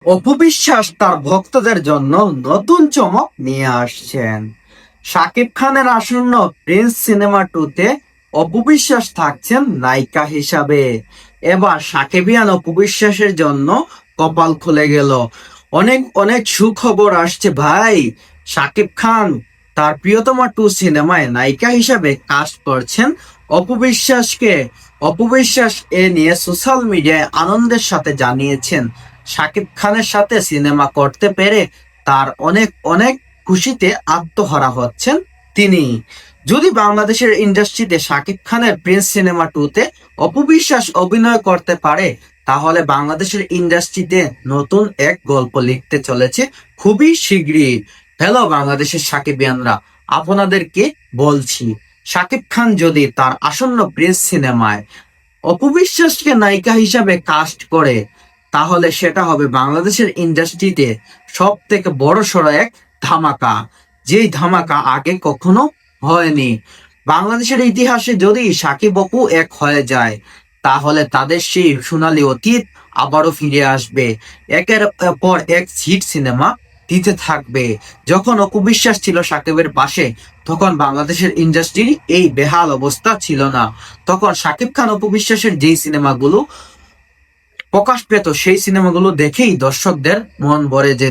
অপু বিশ্বাস তার ভক্তদের জন্য নতুন চমক নিয়ে আসছেন। শাকিব খানের আসন্ন প্রিন্স সিনেমা 2-তে অপু বিশ্বাস থাকছেন নায়িকা হিসাবে। এবার সাকিবিয়ান অপু বিশ্বাসের জন্য কপাল খুলে গেল। অনেক অনেক সুখবর আসছে ভাই। শাকিব খান তার প্রিয়তমা 2 সিনেমায় নায়িকা হিসাবে কাস্ট করছেন অপু বিশ্বাসকে। অপু বিশ্বাস এ নিয়ে সোশ্যাল মিডিয়ায় আনন্দের সাথে জানিয়েছেন শাকিব খানের সাথে সিনেমা করতে পেরে তার অনেক অনেক খুশিতে আত্মহারা হচ্ছেন তিনি। যদি বাংলাদেশের ইন্ডাস্ট্রিতে শাকিব খানের প্রিন্স সিনেমা 2-তে অপু বিশ্বাস অভিনয় করতে পারে, তাহলে বাংলাদেশের ইন্ডাস্ট্রিতে নতুন এক গল্প লিখতে চলেছে খুবই শীঘ্রই। হ্যালো বাংলাদেশের সাকিবিয়ানরা, আপনাদেরকে বলছি, শাকিব খান যদি তার আসন্ন প্রিন্স সিনেমায় অপু বিশ্বাসকে নায়িকা হিসাবে কাস্ট করে, তাহলে সেটা হবে বাংলাদেশের ইন্ডাস্ট্রিতে সব থেকে বড় সড়ো এক ধামাকা, যেই ধামাকা আগে কখনো হয়নি। বাংলাদেশের ইতিহাসে যদি সাকিব অপু এক হয়ে যায়, তাহলে তাদের সেই সোনালী অতীত আবারও ফিরে আসবে। একের পর এক হিট সিনেমা দিতে থাকবে। যখন অপু বিশ্বাস ছিল সাকিবের পাশে, তখন বাংলাদেশের ইন্ডাস্ট্রির এই বেহাল অবস্থা ছিল না। তখন শাকিব খান অপু বিশ্বাসের যেই সিনেমাগুলো প্রকাশ পেত, সেই সিনেমাগুলো দেখেই দর্শকদের মন ভরে যেত।